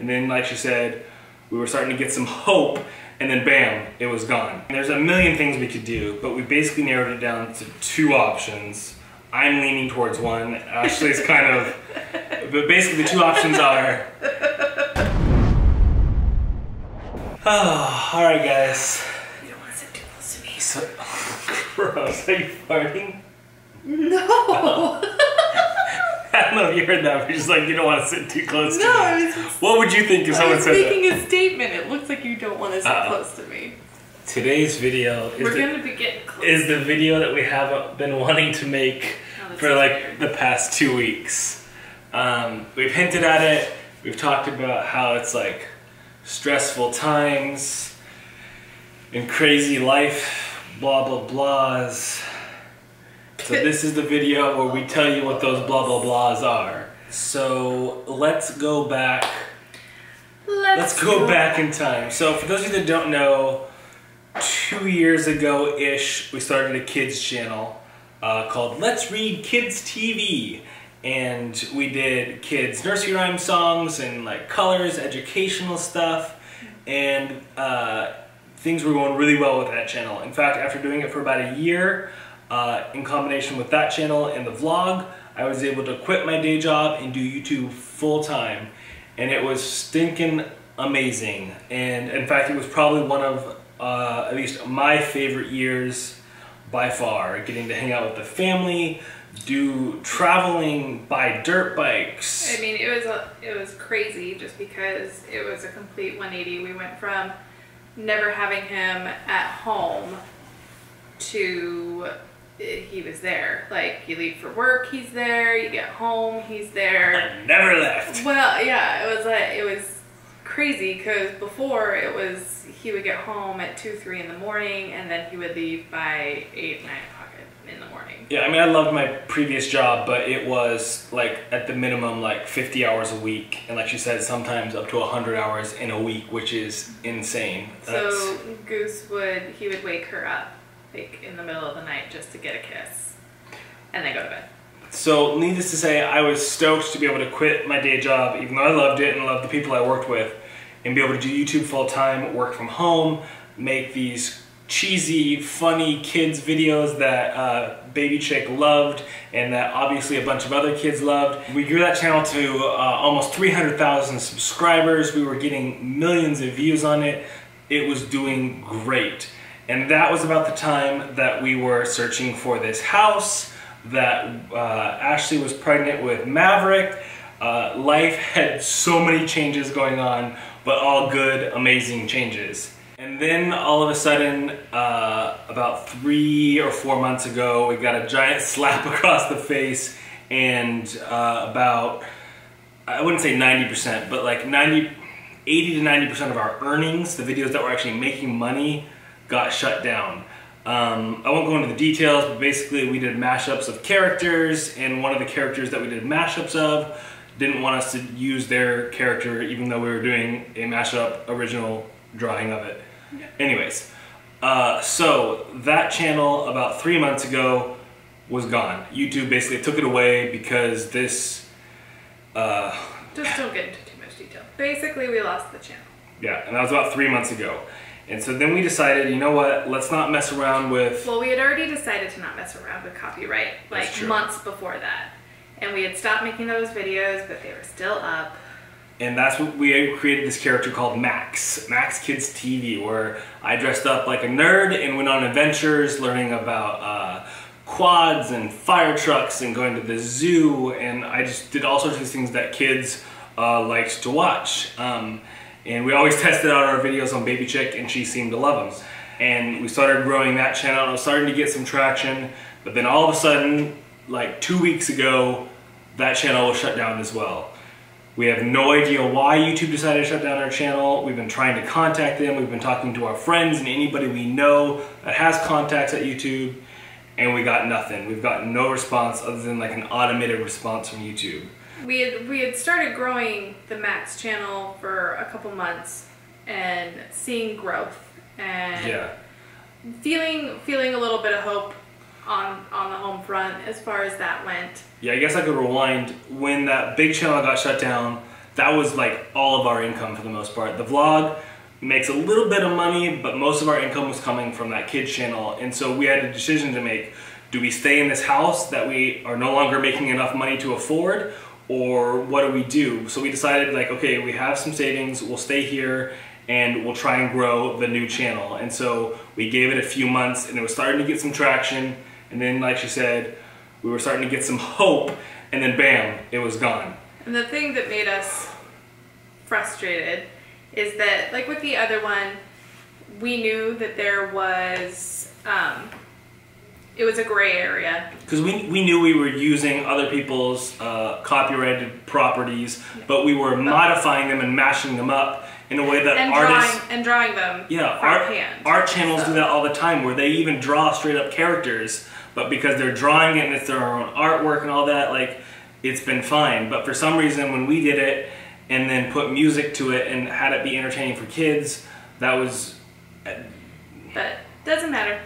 And then, like she said, we were starting to get some hope, and then bam, it was gone. And there's a million things we could do, but we basically narrowed it down to 2 options. I'm leaning towards one. Ashley's kind of, but basically the 2 options are. Oh, all right, guys. You don't want to sit too close to me. So, gross. Are you farting? No. I don't know if you heard that, but just like, you don't want to sit too close to me. No, what would you think if someone said that? I was making a statement. It looks like you don't want to sit close to me. Today's video is the video that we have been wanting to make for like the past 2 weeks. We've hinted at it. We've talked about how it's like stressful times and crazy life, blah blah blahs. So this is the video where we tell you what those blah blah blahs are. So let's go back. Let's go back in time. So for those of you that don't know, 2 years ago-ish, we started a kids channel called Let's Read Kids TV. And we did kids nursery rhyme songs and like colors, educational stuff. And things were going really well with that channel. In fact, after doing it for about a year, in combination with that channel and the vlog, I was able to quit my day job and do YouTube full time. And it was stinking amazing. And in fact, it was probably one of at least my favorite years by far. Getting to hang out with the family, do traveling, buy dirt bikes. I mean, it was crazy just because it was a complete 180. We went from never having him at home to he was there. Like, you leave for work, he's there. You get home, he's there. I never left. Well, yeah, it was crazy because before it was he would get home at 2, 3 in the morning, and then he would leave by 8, 9 o'clock in the morning. Yeah, I mean, I loved my previous job, but it was like at the minimum like 50 hours a week, and like she said, sometimes up to 100 hours in a week, which is insane. So Goose would wake her up like in the middle of the night just to get a kiss, and then go to bed. So needless to say, I was stoked to be able to quit my day job, even though I loved it and loved the people I worked with, and be able to do YouTube full time, work from home, make these cheesy, funny kids videos that Baby Chick loved and that obviously a bunch of other kids loved. We grew that channel to almost 300,000 subscribers. We were getting millions of views on it. It was doing great. And that was about the time that we were searching for this house, that Ashley was pregnant with Maverick. Life had so many changes going on, but all good, amazing changes. And then all of a sudden, about 3 or 4 months ago, we got a giant slap across the face, and about, I wouldn't say 90%, but like 80 to 90% of our earnings, the videos that were actually making money, got shut down. I won't go into the details, but basically we did mashups of characters, and one of the characters that we did mashups of didn't want us to use their character, even though we were doing a mashup original drawing of it. Yeah. Anyways, so that channel about 3 months ago was gone. YouTube basically took it away because this... Just don't get into too much detail. Basically, we lost the channel. Yeah, and that was about 3 months ago. And so then we decided, you know what, let's not mess around with... Well, we had already decided to not mess around with copyright, like months before that. And we had stopped making those videos, but they were still up. And that's what we created, this character called Max Kids TV, where I dressed up like a nerd and went on adventures, learning about quads and fire trucks and going to the zoo, and I just did all sorts of these things that kids liked to watch. And we always tested out our videos on Baby Chick, and she seemed to love them. And we started growing that channel, and it was starting to get some traction, but then all of a sudden, like 2 weeks ago, that channel was shut down as well. We have no idea why YouTube decided to shut down our channel. We've been trying to contact them. We've been talking to our friends and anybody we know that has contacts at YouTube, and we got nothing. We've gotten no response other than like an automated response from YouTube. We had started growing the Max channel for a couple months and seeing growth and feeling a little bit of hope on the home front as far as that went. Yeah, I guess I could rewind. When that big channel got shut down, that was like all of our income for the most part. The vlog makes a little bit of money, but most of our income was coming from that kids channel. And so we had a decision to make. Do we stay in this house that we are no longer making enough money to afford, or what do we do? So we decided, like, okay, we have some savings, we'll stay here and we'll try and grow the new channel. And so we gave it a few months and it was starting to get some traction. And then, like she said, we were starting to get some hope, and then bam, it was gone. And the thing that made us frustrated is that, like with the other one, we knew that there was, it was a gray area. Because we knew we were using other people's copyrighted properties, but we were modifying them and mashing them up in a way that artists... drawing them art channels do that all the time, where they even draw straight up characters, but because they're drawing it and it's their own artwork and all that, like, it's been fine. But for some reason, when we did it and then put music to it and had it be entertaining for kids, that was... But doesn't matter.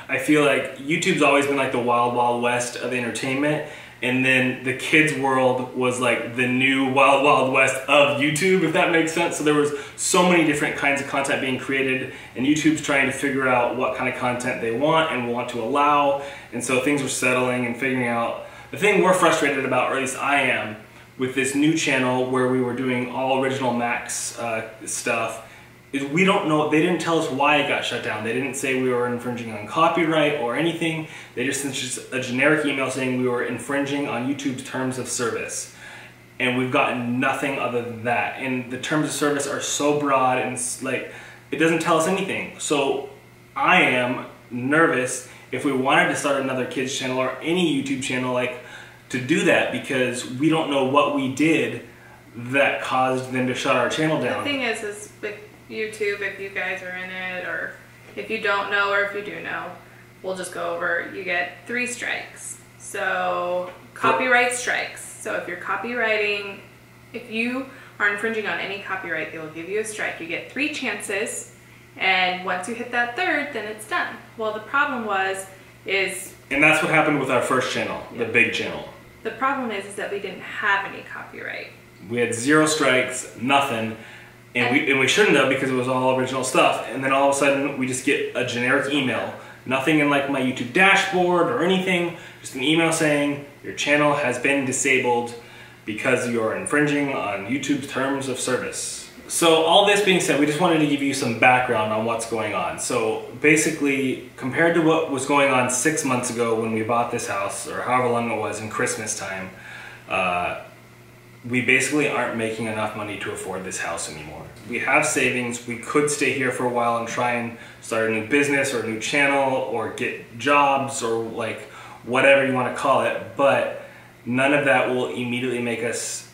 I feel like YouTube's always been like the wild, wild west of entertainment, and then the kids world was like the new wild, wild west of YouTube, if that makes sense. So there was so many different kinds of content being created, and YouTube's trying to figure out what kind of content they want and want to allow, and so things were settling and figuring out. The thing we're frustrated about, or at least I am, with this new channel where we were doing all original Max stuff, is we don't know, they didn't tell us why it got shut down. They didn't say we were infringing on copyright or anything. They just sent just a generic email saying we were infringing on YouTube's terms of service. And we've gotten nothing other than that. And the terms of service are so broad, and it's like, it doesn't tell us anything. So I am nervous if we wanted to start another kids channel or any YouTube channel, like, to do that, because we don't know what we did that caused them to shut our channel down. The thing is with YouTube, if you guys are in it, or if you don't know, or if you do know, we'll just go over, you get 3 strikes. So copyright strikes. So if you're copywriting, if you are infringing on any copyright, they will give you a strike. You get 3 chances, and once you hit that 3rd, then it's done. Well, the problem is... And that's what happened with our first channel, the big channel. The problem is that we didn't have any copyright. We had 0 strikes, nothing. And we shouldn't have, because it was all original stuff. And then all of a sudden, we just get a generic email. Nothing in like my YouTube dashboard or anything. Just an email saying, your channel has been disabled because you are infringing on YouTube's terms of service. So all this being said, we just wanted to give you some background on what's going on. So basically, compared to what was going on 6 months ago when we bought this house, or however long it was in Christmas time, we basically aren't making enough money to afford this house anymore. We have savings. We could stay here for a while and try and start a new business or a new channel or get jobs or like whatever you want to call it, but none of that will immediately make us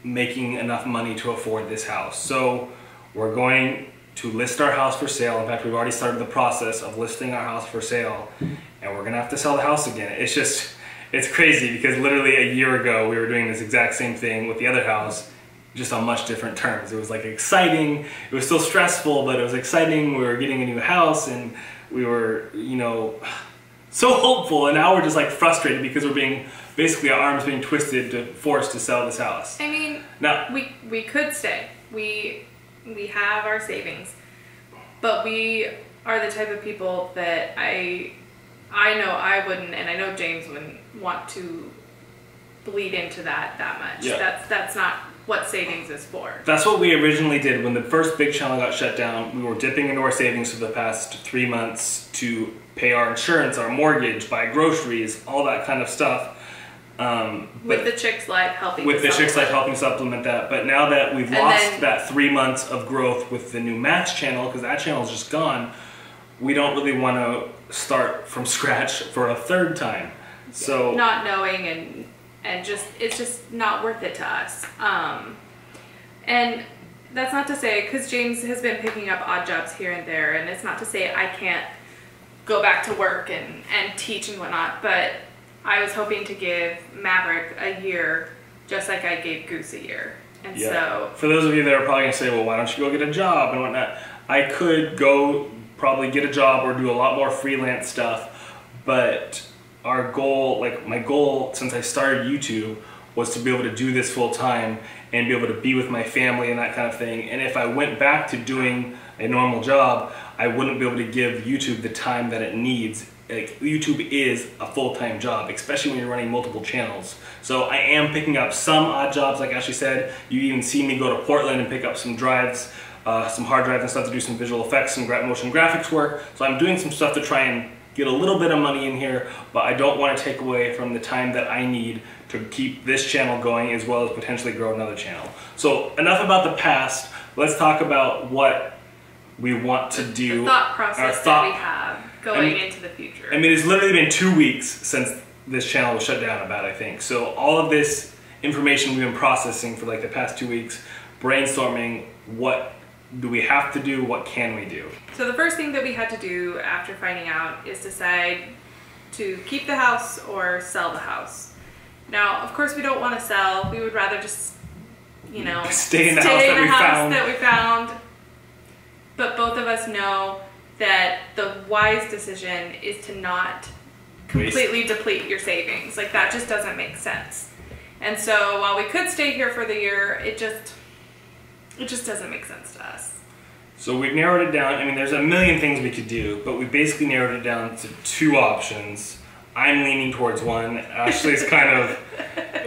making enough money to afford this house. So we're going to list our house for sale. In fact, we've already started the process of listing our house for sale, and we're gonna have to sell the house again. It's crazy, because literally a year ago we were doing this exact same thing with the other house, just on much different terms. It was like exciting, it was still stressful, but it was exciting. We were getting a new house and we were, you know, so hopeful, and now we're just like frustrated because we're being, basically our arms being twisted to forced to sell this house. I mean, now, we could stay. We have our savings, but we are the type of people that I know I wouldn't, and I know James wouldn't want to bleed into that much. Yeah. That's not what savings is for. That's what we originally did when the first big channel got shut down. We were dipping into our savings for the past 3 months to pay our insurance, our mortgage, buy groceries, all that kind of stuff. With the Chicks Life helping. With the Chicks Life helping supplement that. But now that we've lost that 3 months of growth with the new Match channel, because that channel is just gone, we don't really want to start from scratch for a 3rd time. So not knowing and just, it's just not worth it to us. And that's not to say, because James has been picking up odd jobs here and there, and it's not to say I can't go back to work and teach and whatnot, but I was hoping to give Maverick a year just like I gave Goose a year. And so for those of you that are probably gonna say, well, why don't you go get a job and whatnot, I could go probably get a job or do a lot more freelance stuff, but our goal, like my goal since I started YouTube, was to be able to do this full time and be able to be with my family and that kind of thing. And if I went back to doing a normal job, I wouldn't be able to give YouTube the time that it needs. Like, YouTube is a full-time job, especially when you're running multiple channels. So I am picking up some odd jobs, like Ashley said. You even see me go to Portland and pick up some drives, some hard drives and stuff to do some visual effects, some motion graphics work. So I'm doing some stuff to try and get a little bit of money in here, but I don't want to take away from the time that I need to keep this channel going, as well as potentially grow another channel. So enough about the past. Let's talk about what we want to do. The thought process that we have going into the future. I mean, it's literally been 2 weeks since this channel was shut down about, I think. So all of this information we've been processing for like the past 2 weeks, brainstorming what do we have to do, what can we do. So the first thing that we had to do after finding out is decide to keep the house or sell the house. Now, of course, we don't want to sell. We would rather just, you know, stay in the house that we found. But both of us know that the wise decision is to not completely deplete your savings. Like, that just doesn't make sense. And so while we could stay here for the year, it just doesn't make sense to us. So we've narrowed it down. I mean, there's a million things we could do, but we basically narrowed it down to 2 options. I'm leaning towards one. Ashley's kind of,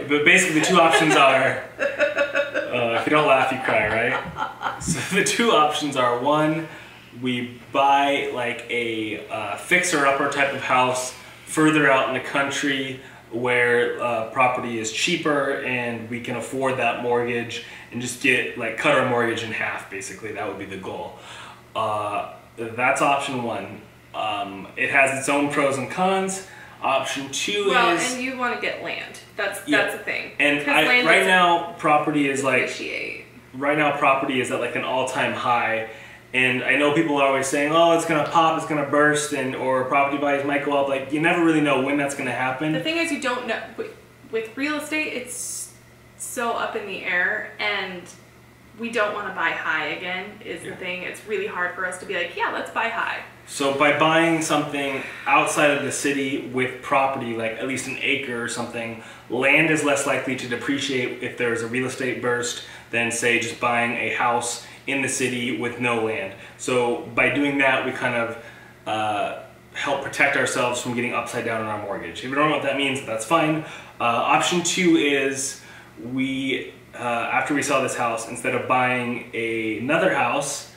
but basically the 2 options are, if you don't laugh, you cry, right? So the 2 options are, one, we buy like a fixer-upper type of house further out in the country where property is cheaper and we can afford that mortgage, and just cut our mortgage in half, basically. That would be the goal. That's option 1. It has its own pros and cons. Option 2 is... and you want to get land. That's the thing. And right now, property is appreciate. Right now, property is at like an all-time high. And I know people are always saying, oh, it's going to pop, it's going to burst, or property values might go up. Like, you never really know when that's going to happen. The thing is, you don't know. With real estate, it's so up in the air, and we don't want to buy high again, is the thing. It's really hard for us to be like, yeah, let's buy high. So by buying something outside of the city with property, like at least an acre or something, land is less likely to depreciate if there's a real estate burst than, say, just buying a house in the city with no land. So by doing that, we kind of help protect ourselves from getting upside down on our mortgage. If you don't know what that means, that's fine. Option 2 is we, after we sell this house, instead of buying another house,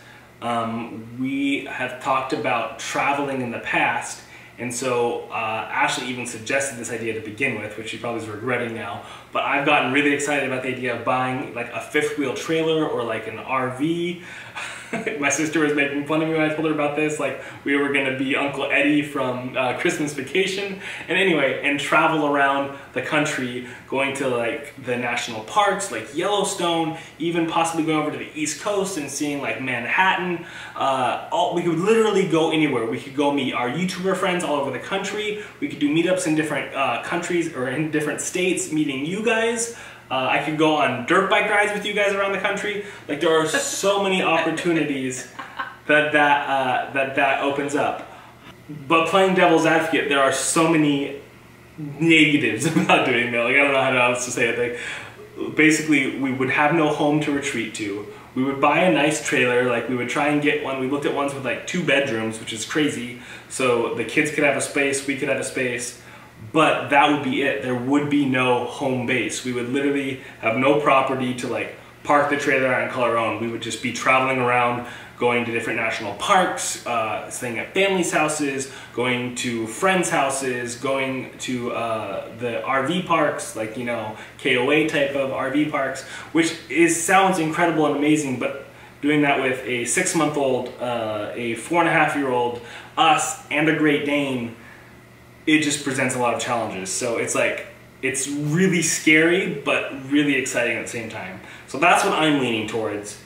we have talked about traveling in the past. And so Ashley even suggested this idea to begin with, which she probably is regretting now. But I've gotten really excited about the idea of buying like a 5th-wheel trailer or like an RV. My sister was making fun of me when I told her about this. Like, we were going to be Uncle Eddie from Christmas Vacation. And anyway, and travel around the country, going to like the national parks, like Yellowstone, even possibly going over to the East Coast and seeing like Manhattan. We could literally go anywhere. We could go meet our YouTuber friends all over the country. We could do meetups in different countries or in different states, meeting you guys. I could go on dirt bike rides with you guys around the country. Like, there are so many opportunities that opens up. But playing devil's advocate, there are so many negatives about doing that. Like, I don't know how else to say it. Like, basically, we would have no home to retreat to. We would buy a nice trailer. Like, we would try and get one. We looked at ones with like 2 bedrooms, which is crazy. So the kids could have a space, we could have a space. But that would be it. There would be no home base. We would literally have no property to like park the trailer and call our own. We would just be traveling around, going to different national parks, staying at families' houses, going to friends' houses, going to the RV parks, like, you know, KOA type of RV parks, which sounds incredible and amazing, but doing that with a 6-month-old, a 4.5-year-old, us, and a Great Dane, it just presents a lot of challenges. So it's like, it's really scary, but really exciting at the same time. So that's what I'm leaning towards.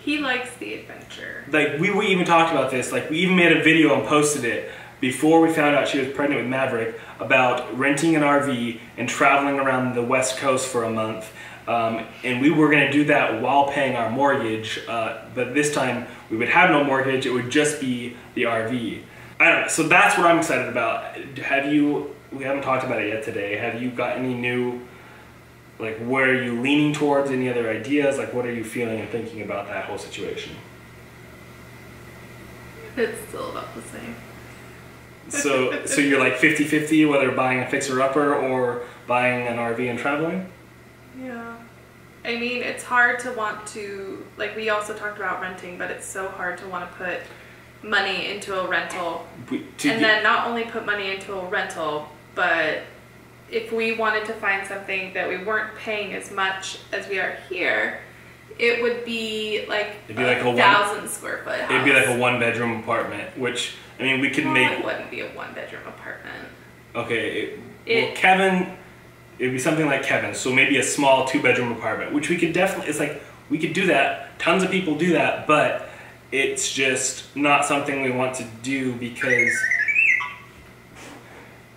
He likes the adventure. Like, we even talked about this. Like, we even made a video and posted it before we found out she was pregnant with Maverick, about renting an RV and traveling around the West Coast for a month. And we were going to do that while paying our mortgage, but this time we would have no mortgage. It would just be the RV. I don't know. So that's what I'm excited about. We haven't talked about it yet today. Have you got any new Like, where are you leaning towards? Any other ideas? Like, what are you feeling and thinking about that whole situation? It's still about the same. So you're like 50-50, whether buying a fixer-upper or buying an RV and traveling? Yeah. I mean, it's hard to want to, like, we also talked about renting, but it's so hard to want to put money into a rental. And then not only put money into a rental, but if we wanted to find something that we weren't paying as much as we are here, it would be like it'd be like a 1,000 square foot house. It'd be like a 1-bedroom apartment, which, I mean, we could make... It wouldn't be a 1-bedroom apartment. Okay, well, Kevin, it'd be something like Kevin, so maybe a small 2-bedroom apartment, which we could definitely, it's like, we could do that, tons of people do that, but it's just not something we want to do because...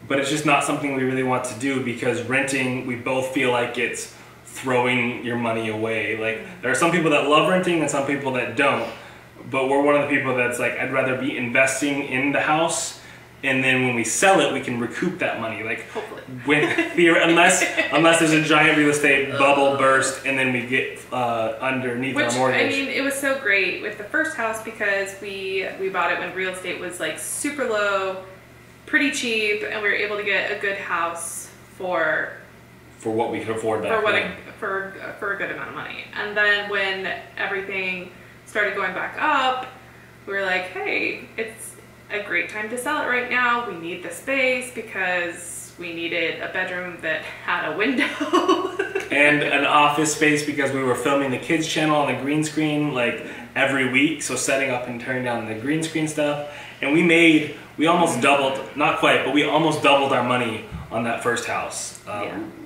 But it's just not something we really want to do because renting, we both feel like it's throwing your money away. Like, there are some people that love renting and some people that don't. But we're one of the people that's like, I'd rather be investing in the house, and then when we sell it, we can recoup that money. Like, hopefully. unless there's a giant real estate bubble burst, and then we get underneath our mortgage. I mean, it was so great with the first house because we bought it when real estate was like super low, pretty cheap, and we were able to get a good house for what we could afford back then. For a good amount of money. And then when everything started going back up, we were like, hey, it's a great time to sell it right now. We need the space because we needed a bedroom that had a window. And an office space because we were filming the kids channel on the green screen like every week. So setting up and turning down the green screen stuff. And we almost doubled, not quite, but we almost doubled our money on that first house.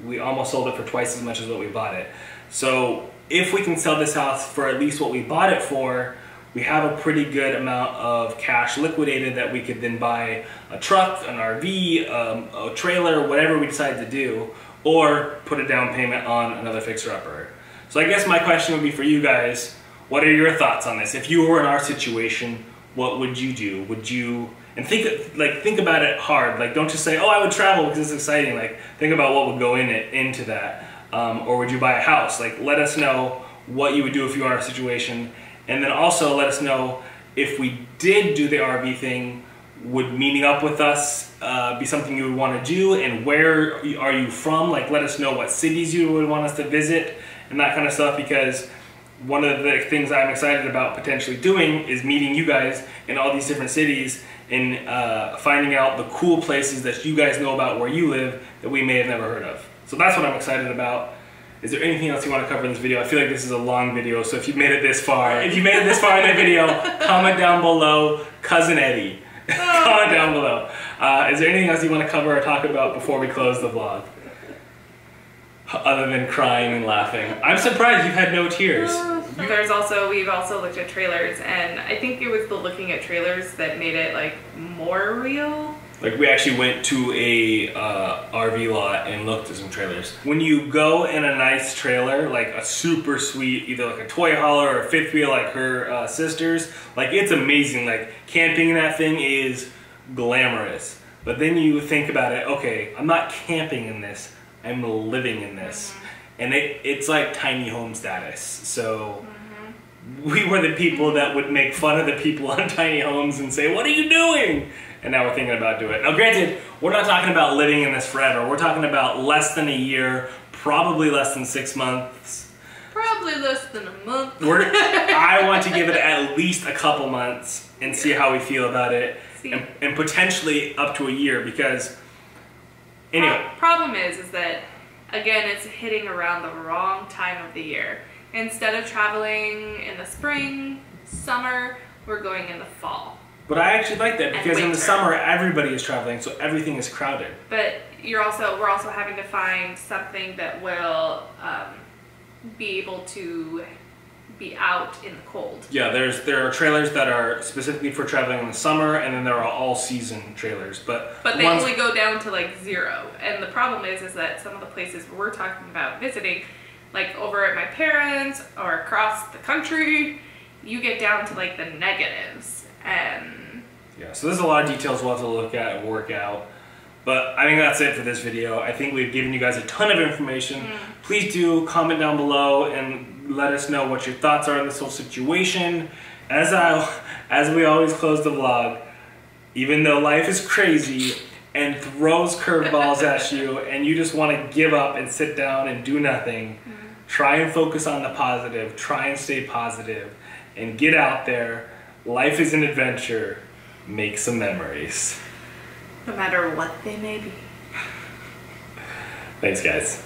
We almost sold it for twice as much as what we bought it. So if we can sell this house for at least what we bought it for, we have a pretty good amount of cash liquidated that we could then buy a truck, an RV, a trailer, whatever we decide to do, or put a down payment on another fixer-upper. So I guess my question would be for you guys, what are your thoughts on this? If you were in our situation, what would you do? Would you, and think about it hard. Like, don't just say, oh, I would travel because it's exciting. Like, think about what would go into that. Or would you buy a house? Like, let us know what you would do if you were in our situation. And then also let us know if we did do the RV thing, would meeting up with us be something you would want to do? And where are you from? Like, let us know what cities you would want us to visit and that kind of stuff, because one of the things I'm excited about potentially doing is meeting you guys in all these different cities and finding out the cool places that you guys know about where you live that we may have never heard of. So that's what I'm excited about. Is there anything else you want to cover in this video? I feel like this is a long video, so if you made it this far, in the video, comment down below, Cousin Eddie. Comment down below. Is there anything else you want to cover or talk about before we close the vlog? Other than crying and laughing. I'm surprised you've had no tears. We've also looked at trailers, and I think it was the looking at trailers that made it like more real. Like, we actually went to a RV lot and looked at some trailers. When you go in a nice trailer, like a super sweet, either like a toy hauler or a fifth wheel like her sister's, like, it's amazing. Like, camping in that thing is glamorous. But then you think about it, okay, I'm not camping in this, I'm living in this. And it's like tiny home status. So we were the people that would make fun of the people on tiny homes and say, what are you doing? And now we're thinking about doing it. Now granted, we're not talking about living in this forever. We're talking about less than a year, probably less than 6 months. Probably less than a month. I want to give it at least a couple months and see how we feel about it. And potentially up to a year, because anyway. Problem is that, again, it's hitting around the wrong time of the year. Instead of traveling in the spring, summer, we're going in the fall. But I actually like that, because in the summer everybody is traveling, so everything is crowded. But we're also having to find something that will be able to be out in the cold. Yeah, there are trailers that are specifically for traveling in the summer, and then there are all-season trailers. But they only go down to like 0. And the problem is that some of the places we're talking about visiting, like over at my parents or across the country, you get down to like the negatives. And yeah, so there's a lot of details we'll have to look at and work out. But I think that's it for this video. I think we've given you guys a ton of information. Please do comment down below and let us know what your thoughts are on this whole situation. As we always close the vlog, even though life is crazy and throws curveballs at you and you just want to give up and sit down and do nothing, try and focus on the positive, try and stay positive, and get out there. Life is an adventure. Make some memories. No matter what they may be. Thanks, guys.